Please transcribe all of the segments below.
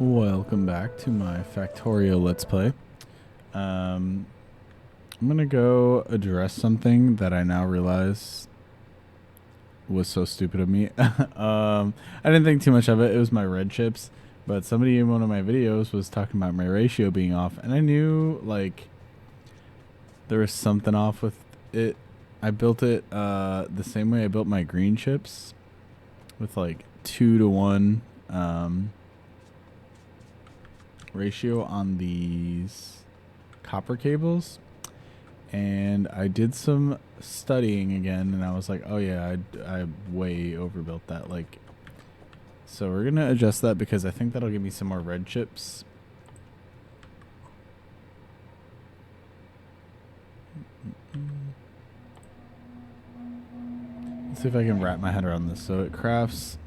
Welcome back to my Factorio Let's Play. I'm going to go address something that I now realize was so stupid of me. I didn't think too much of it. It was my red chips. But somebody in one of my videos was talking about my ratio being off. And I knew, like, there was something off with it. I built it the same way I built my green chips. With, like, 2-to-1 ratio on these copper cables, and I did some studying again, and I was like, oh yeah, I way overbuilt that. Like, so we're gonna adjust that because I think that'll give me some more red chips. Let's see if I can wrap my head around this. So it crafts,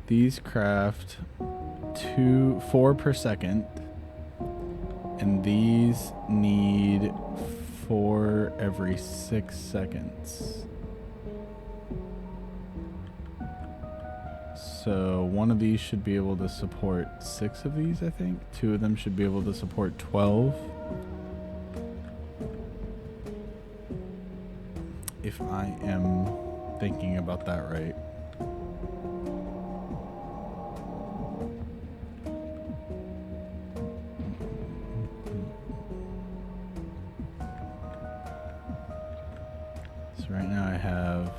these craft 4 per second, and these need 4 every 6 seconds. So one of these should be able to support 6 of these, I think. 2 of them should be able to support 12. If I am thinking about that right. So right now I have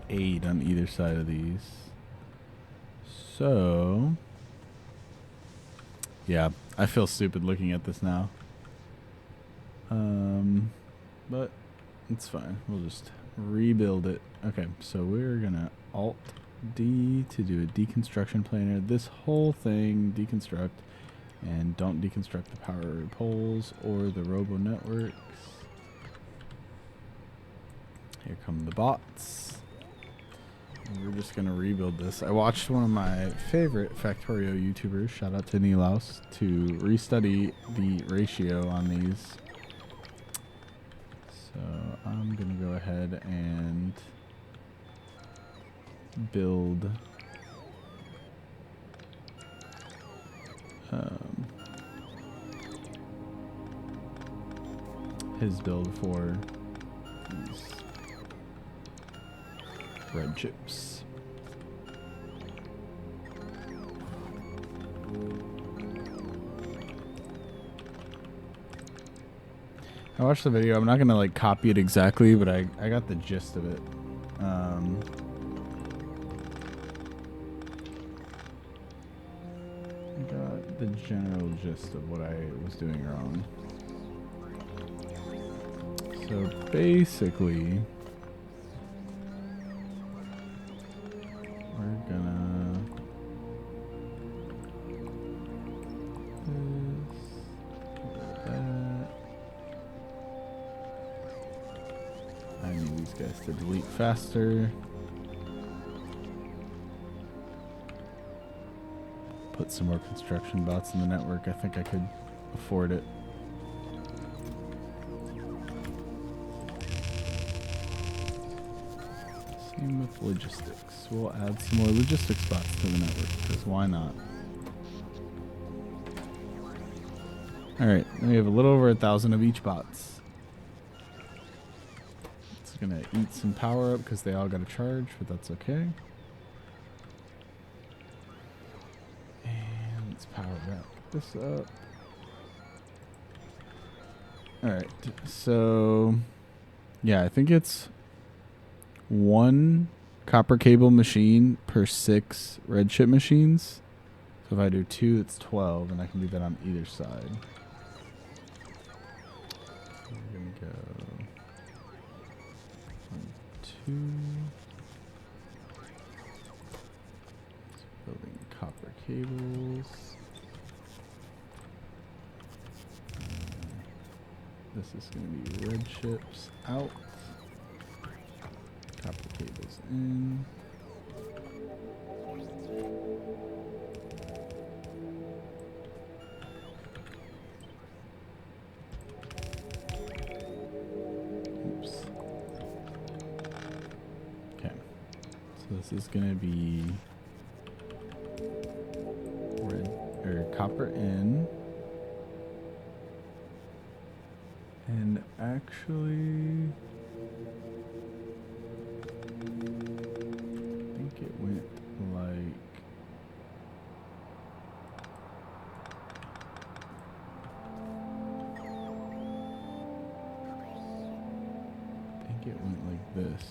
8 on either side of these. So, yeah, I feel stupid looking at this now. But it's fine. We'll just rebuild it. Okay, so we're gonna Alt D to do a deconstruction planer. This whole thing deconstruct, and don't deconstruct the power poles or the robo networks. Here come the bots. And we're just gonna rebuild this. I watched one of my favorite Factorio YouTubers, shout out to Nilaus, to restudy the ratio on these. So I'm gonna go ahead and build his build for these red chips. I watched the video. I'm not gonna like copy it exactly, but I got the gist of it. I got the general gist of what I was doing wrong. So basically, we're gonna I need these guys to delete faster. Put some more construction bots in the network. I think I could afford it. Same with logistics. We'll add some more logistics bots to the network, because why not? Alright, then we have a little over 1,000 of each bots. It's gonna eat some power up because they all got a charge, but that's okay. And let's power back this up. Alright, so yeah, I think it's 1 copper cable machine per 6 red chip machines. So if I do 2, it's 12, and I can do that on either side. So we're gonna go 1, 2. Building copper cables. This is going to be red chips out. Copper cables in. Oops. Okay. So this is going to be copper in. And actually, I think it went like, this.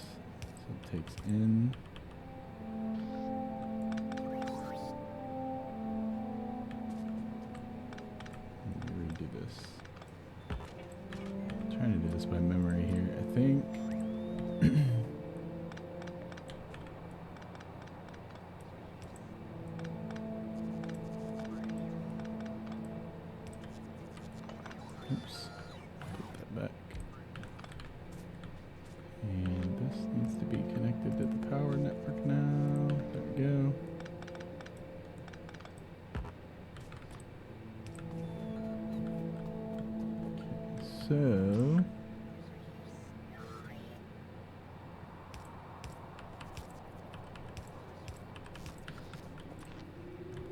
So it takes in. Let me redo this. I'm trying to do this by memory here, I think. Oops. Put that back. And this needs to be connected to the power network now. There we go. Okay, so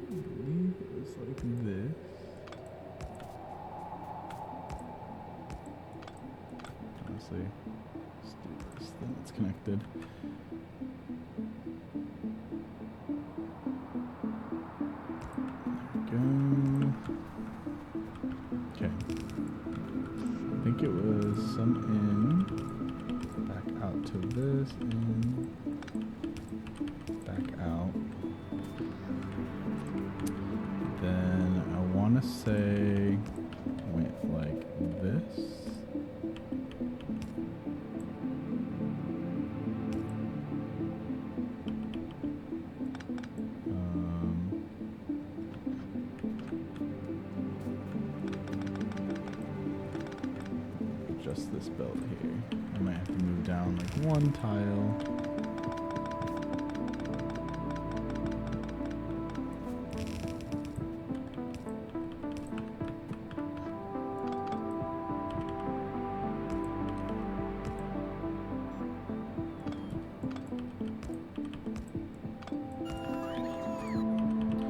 I believe it was like this. Honestly, let's do this, then it's connected. There we go. Okay. I think it was some in, back out to this, in, back out. Then I want to say went like this. Just this belt here. I might have to move down like one tile.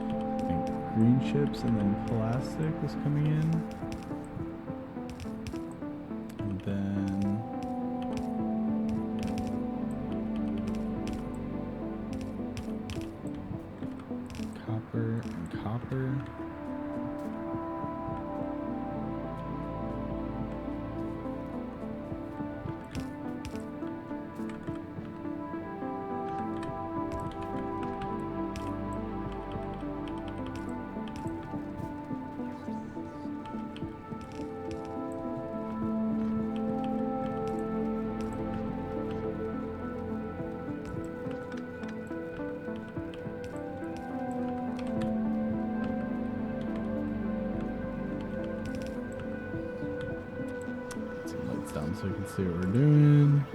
I think green chips and then plastic was coming in. Then copper and copper. Down so you can see what we're doing.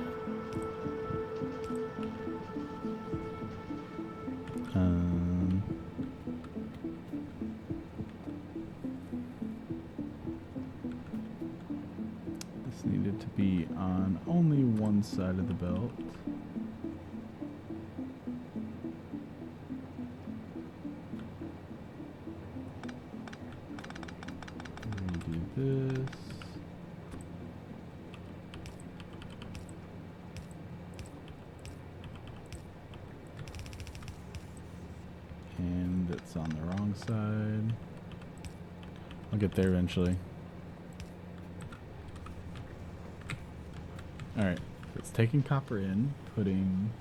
This needed to be on only one side of the belt. Redo this. And it's on the wrong side. I'll get there eventually. Alright, it's taking copper in, putting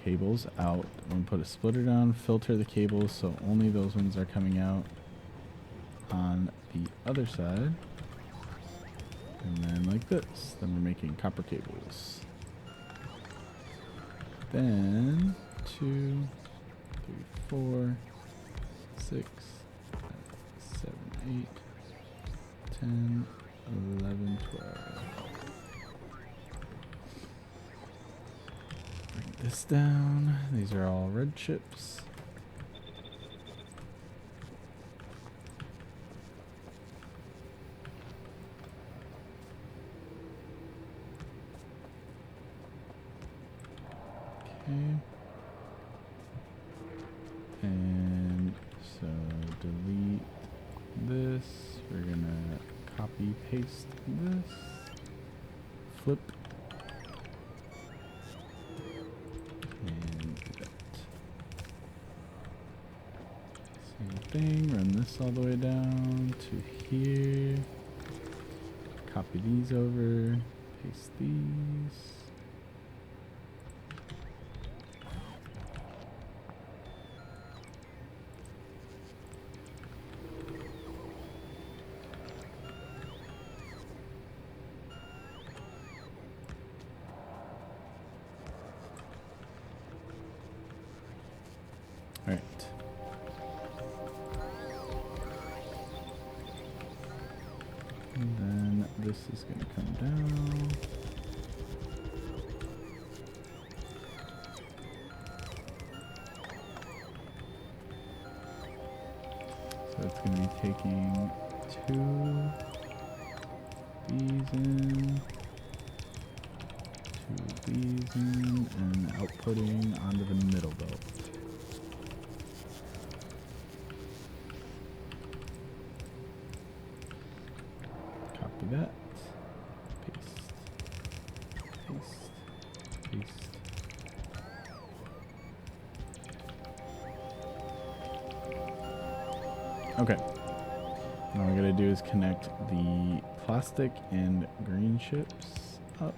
cables out. I'm going to put a splitter down, filter the cables so only those ones are coming out on the other side. And then like this. Then we're making copper cables. Then 2, 3, 4, 6, 7, 8, 10, 11, 12. Bring this down. These are all red chips. Okay. And paste this, flip, and do that. Same thing, run this all the way down to here. Copy these over, paste these. All right. And then this is going to come down. So it's going to be taking 2 these in, 2 these in, and outputting onto the middle belt. Copy that, paste, paste, paste. Okay, now what we gotta do is connect the plastic and green chips up.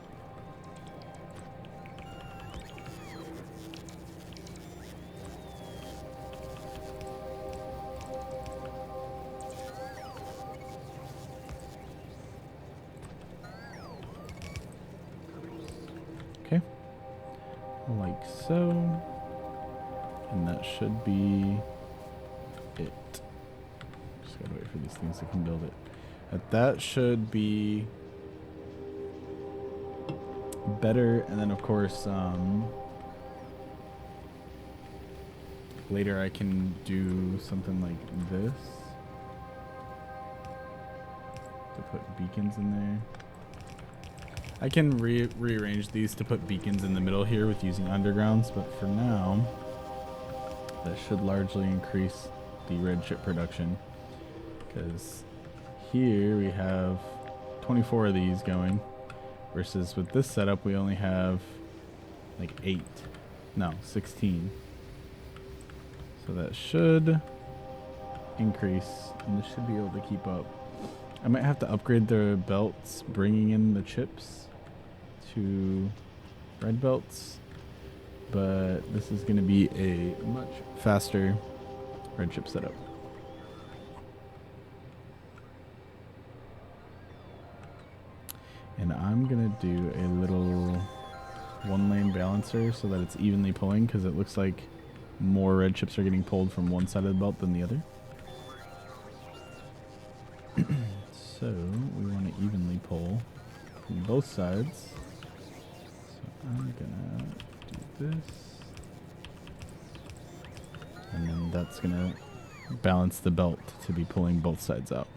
Okay, like so, and that should be it. Just gotta wait for these things to come build it. That should be better, and then of course later I can do something like this to put beacons in there. I can rearrange these to put beacons in the middle here with using undergrounds, but for now that should largely increase the red chip production, because here we have 24 of these going, versus with this setup we only have like 16. So that should increase, and this should be able to keep up. I might have to upgrade the belts, bringing in the chips to red belts, but this is going to be a much faster red chip setup. And I'm going to do a little 1-lane balancer so that it's evenly pulling, because it looks like more red chips are getting pulled from one side of the belt than the other. So we want to evenly pull from both sides. So I'm gonna do this, and then that's gonna balance the belt to be pulling both sides out,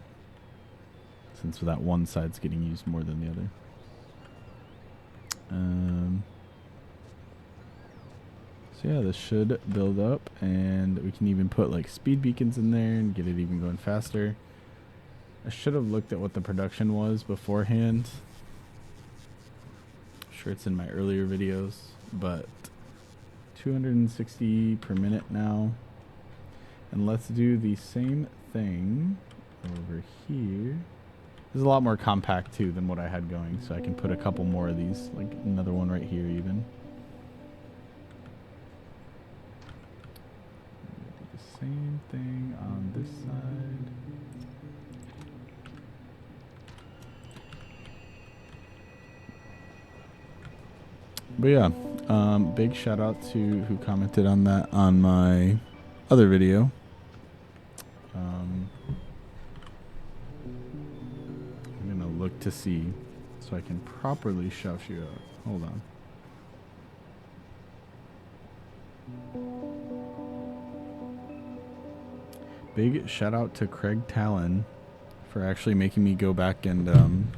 since that one side's getting used more than the other. So yeah, this should build up, and we can even put like speed beacons in there and get it even going faster. I should have looked at what the production was beforehand. I'm sure it's in my earlier videos, but 260 per minute now. And let's do the same thing over here. This is a lot more compact too than what I had going, so I can put a couple more of these, like another one right here even. Do the same thing on this side. But yeah, big shout out to who commented on that on my other video. I'm gonna look to see so I can properly shout you out. Hold on. Big shout out to Craig Talon for actually making me go back and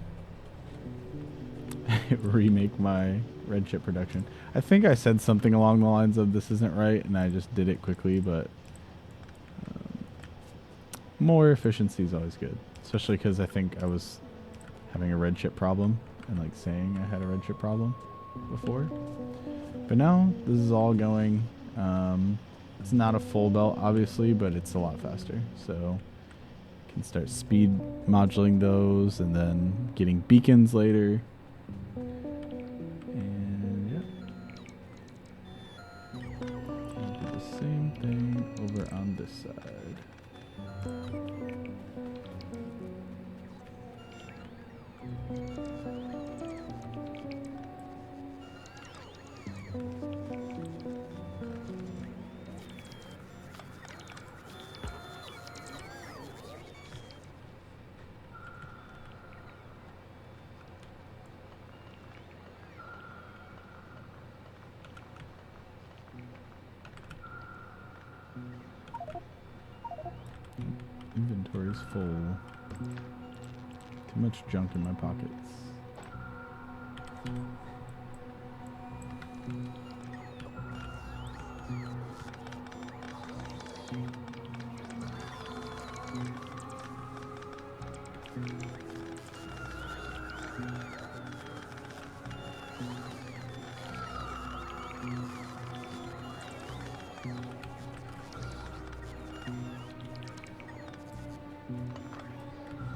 remake my red chip production. I think I said something along the lines of this isn't right, and I just did it quickly, but more efficiency is always good, especially because I think I was having a red chip problem and like saying I had a red chip problem before. But now this is all going. It's not a full belt, obviously, but it's a lot faster. So can start speed modulating those and then getting beacons later. And yeah. I'll do the same thing over on this side. Inventory's full. Too much junk in my pockets.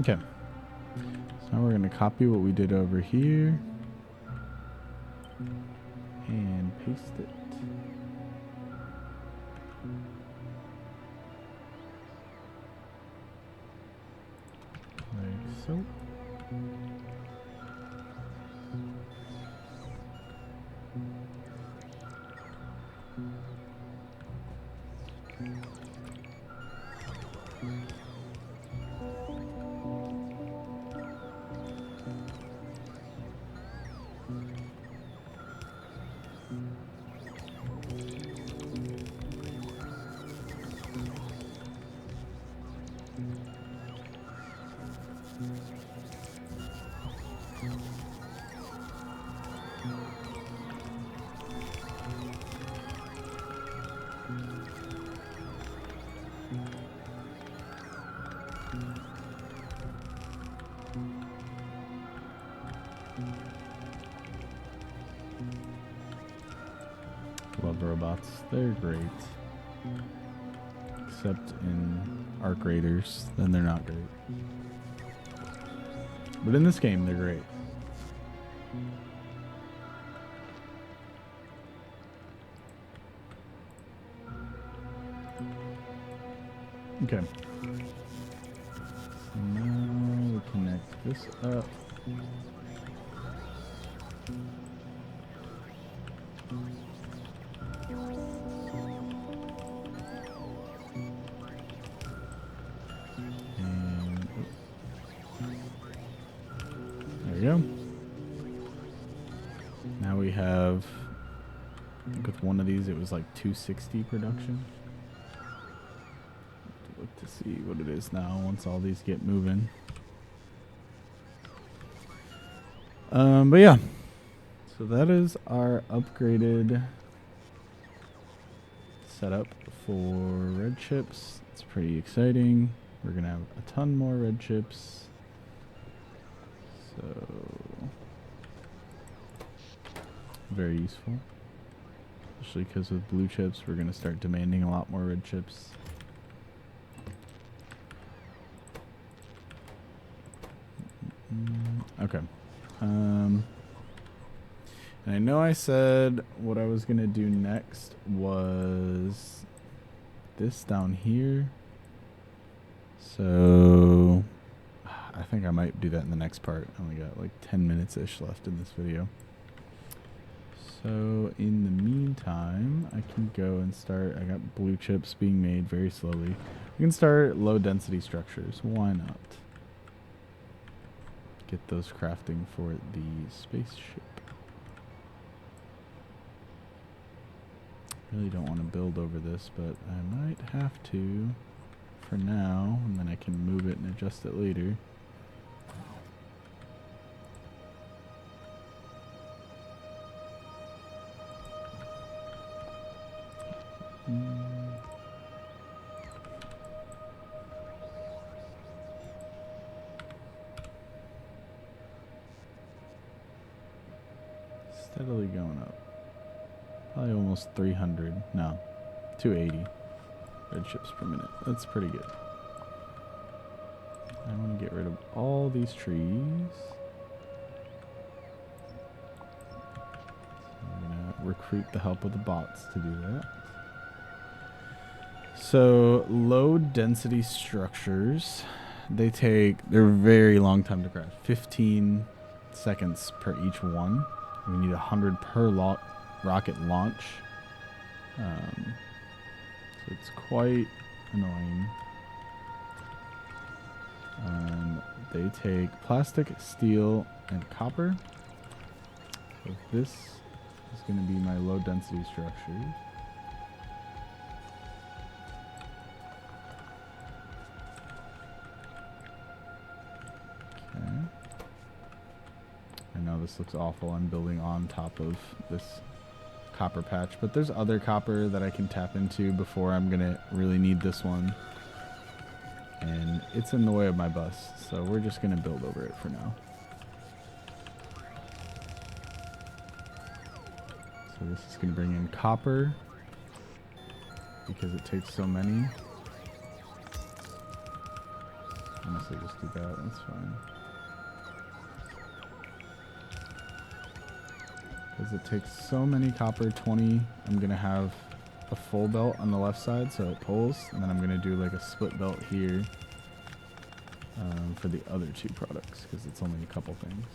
Okay, so now we're going to copy what we did over here and paste it. Like so. Love robots. They're great. Except in Arc Raiders, then they're not great. But in this game, they're great. Okay. So now we connect this up. And there we go. Now we have, I think with one of these it was like 260 production. Look to see what it is now once all these get moving. But yeah, so that is our upgraded setup for red chips. It's pretty exciting. We're gonna have a ton more red chips. So very useful, especially because with blue chips we're gonna start demanding a lot more red chips. Okay. And I know I said what I was gonna do next was this down here. So I think I might do that in the next part. I only got like 10 minutes-ish left in this video. So in the meantime, I can go and start. I got blue chips being made very slowly. We can start low density structures. Why not? Get those crafting for the spaceship. Really don't want to build over this, but I might have to for now, and then I can move it and adjust it later. Steadily going up. Probably almost 300. No, 280 red chips per minute. That's pretty good. I want to get rid of all these trees. So I'm going to recruit the help of the bots to do that. So low density structures, they're very long time to craft. 15 seconds per each one. We need 100 per rocket launch. So it's quite annoying. They take plastic, steel, and copper. So this is going to be my low density structures. Okay. I know this looks awful. I'm building on top of this copper patch, but there's other copper that I can tap into before I'm going to really need this one. And it's in the way of my bus, so we're just going to build over it for now. So this is going to bring in copper because it takes so many. Honestly, just do that. That's fine. Because it takes so many copper, 20. I'm going to have a full belt on the left side so it pulls. And then I'm going to do like a split belt here for the other two products because it's only a couple things.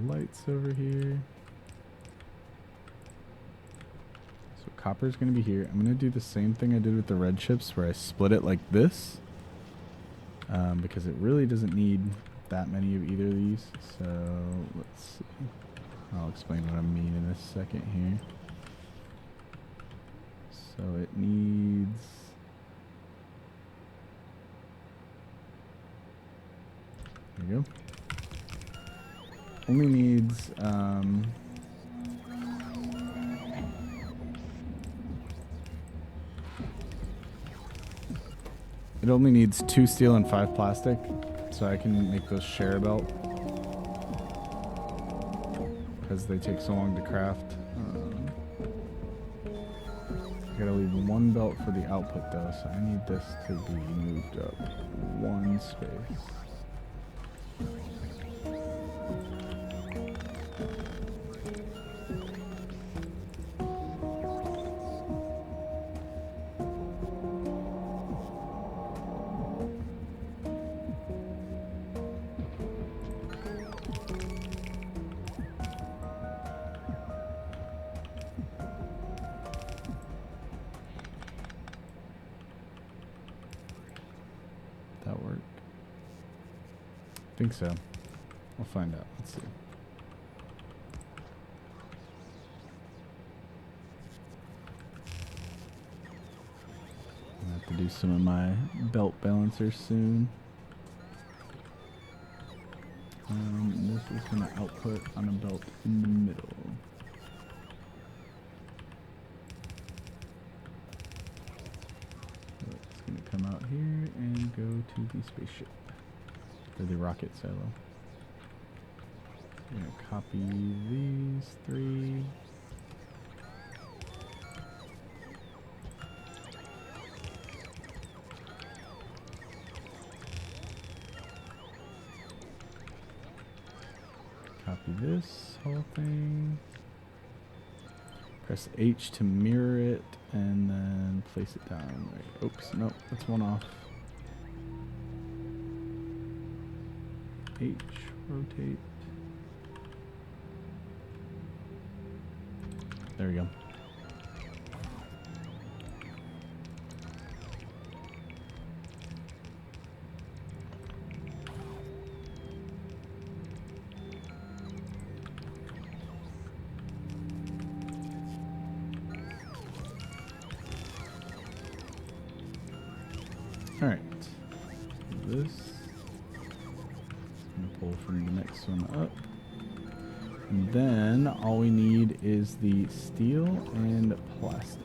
Lights over here. So copper is going to be here. I'm going to do the same thing I did with the red chips where I split it like this because it really doesn't need that many of either of these. So let's see. I'll explain what I mean in a second here. So it needs... There you go. Only needs it only needs 2 steel and 5 plastic, so I can make those share belt because they take so long to craft. I gotta leave 1 belt for the output though, so I need this to be moved up 1 space. That work? I think so. We'll find out. Let's see. I have to do some of my belt balancers soon. This is going to output on a belt in the middle. So it's going to come out here and go to the spaceship. For the rocket silo. I'm going to copy these 3. Copy this whole thing. Press H to mirror it and then place it down. Right. Oops, nope, that's one off. H, rotate. There we go. All right. This. from the next one up. And then all we need is the steel and plastic.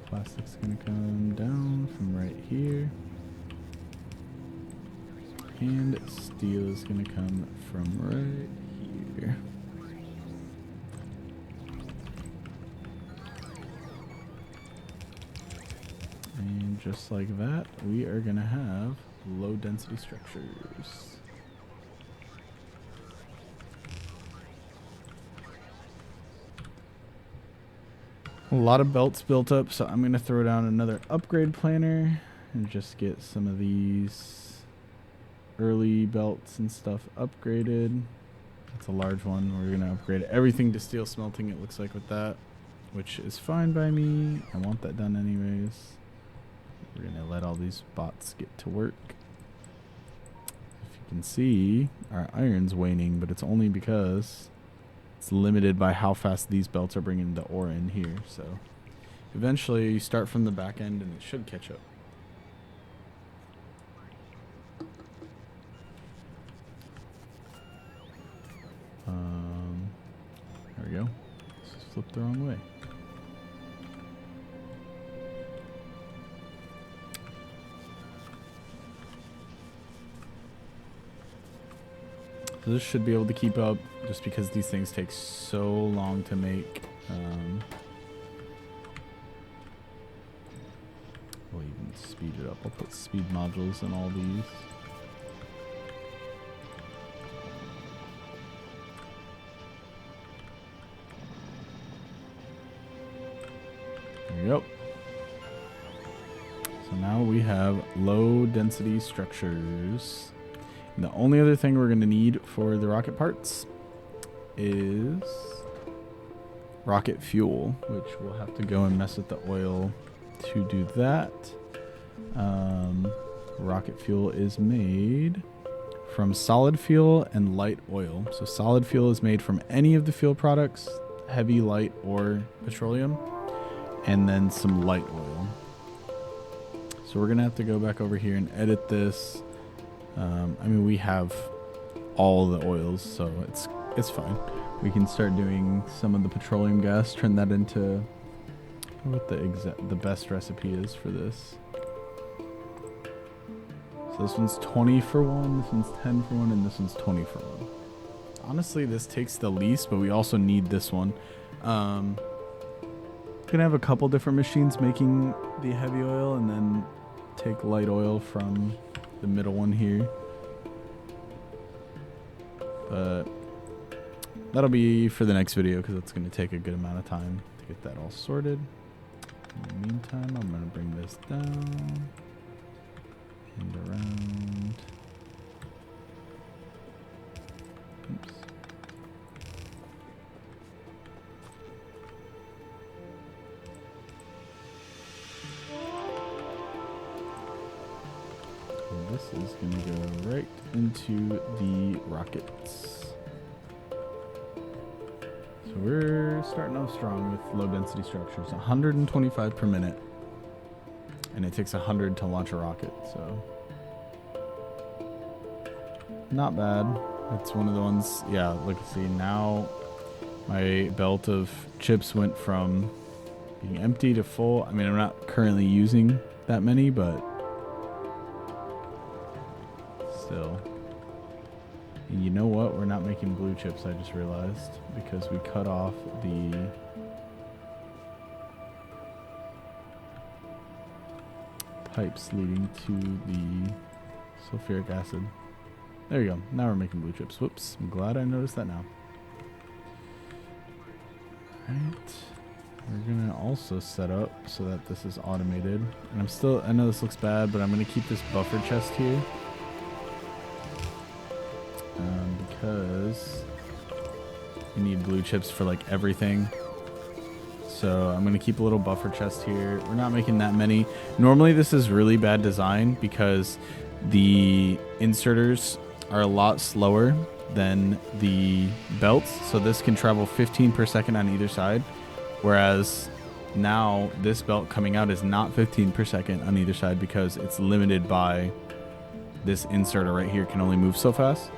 Plastic's gonna come down from right here. And steel is gonna come from right here. And just like that, we are gonna have low density structures. A lot of belts built up, so I'm gonna throw down another upgrade planner and just get some of these early belts and stuff upgraded. That's a large one. We're gonna upgrade everything to steel smelting, it looks like, with that, which is fine by me. I want that done anyways. We're gonna let all these bots get to work. If you can see, our iron's waning, but it's only because it's limited by how fast these belts are bringing the ore in here. So eventually you start from the back end and it should catch up. There we go. Let's just flip the wrong way. So this should be able to keep up just because these things take so long to make. We'll even speed it up. I'll put speed modules in all these. There we go. So now we have low density structures. And the only other thing we're going to need for the rocket parts is rocket fuel, which we'll have to go and mess with the oil to do that. Rocket fuel is made from solid fuel and light oil. So solid fuel is made from any of the fuel products, heavy, light, or petroleum, and then some light oil. So we're going to have to go back over here and edit this. I mean, we have all the oils, so it's fine. We can start doing some of the petroleum gas, turn that into what the best recipe is for this. So this one's 20 for one, this one's 10 for one, and this one's 20 for one. Honestly, this takes the least, but we also need this one. Gonna have a couple different machines making the heavy oil, and then take light oil from the middle one here. But that'll be for the next video because it's going to take a good amount of time to get that all sorted. In the meantime, I'm going to bring this down and around. Oops. This is going to go right into the rockets. So we're starting off strong with low density structures. 125 per minute. And it takes 100 to launch a rocket, so not bad. It's one of the ones, yeah, look, see, now my belt of chips went from being empty to full. I mean, I'm not currently using that many, but still. And you know what? We're not making blue chips, I just realized, because we cut off the pipes leading to the sulfuric acid. There you go. Now we're making blue chips. Whoops. I'm glad I noticed that now. Alright. We're going to also set up so that this is automated. And I know this looks bad, but I'm going to keep this buffer chest here. Because we need blue chips for like everything. So I'm going to keep a little buffer chest here. We're not making that many. Normally this is really bad design because the inserters are a lot slower than the belts. So this can travel 15 per second on either side. Whereas now this belt coming out is not 15 per second on either side because it's limited by this inserter right here can only move so fast.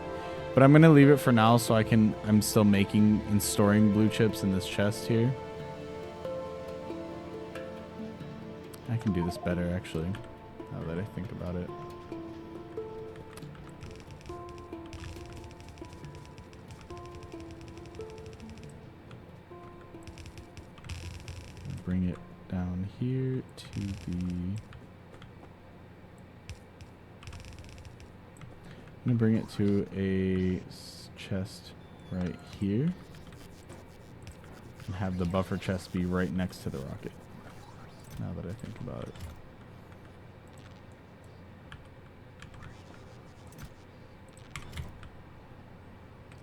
But I'm going to leave it for now so I'm still making and storing blue chips in this chest here. I can do this better actually, now that I think about it. Bring it down here to the... I'm going to bring it to a chest right here. And have the buffer chest be right next to the rocket. Now that I think about it.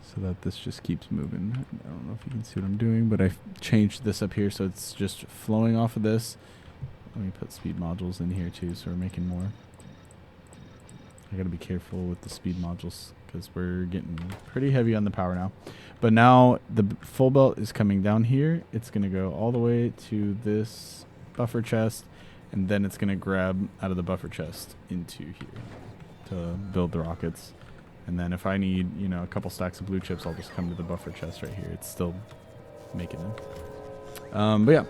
So that this just keeps moving. I don't know if you can see what I'm doing, but I've changed this up here so it's just flowing off of this. Let me put speed modules in here too so we're making more. I gotta be careful with the speed modules because we're getting pretty heavy on the power now. But now the full belt is coming down here. It's gonna go all the way to this buffer chest, and then it's gonna grab out of the buffer chest into here to build the rockets. And then if I need, you know, a couple stacks of blue chips, I'll just come to the buffer chest right here. It's still making it. But yeah.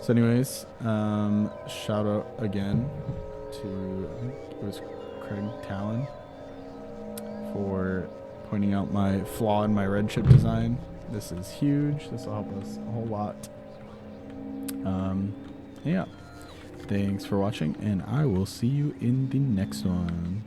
So anyways, shout out again to, I think it was Craig Talon, for pointing out my flaw in my red chip design. This is huge. This will help us a whole lot. Yeah. Thanks for watching, and I will see you in the next one.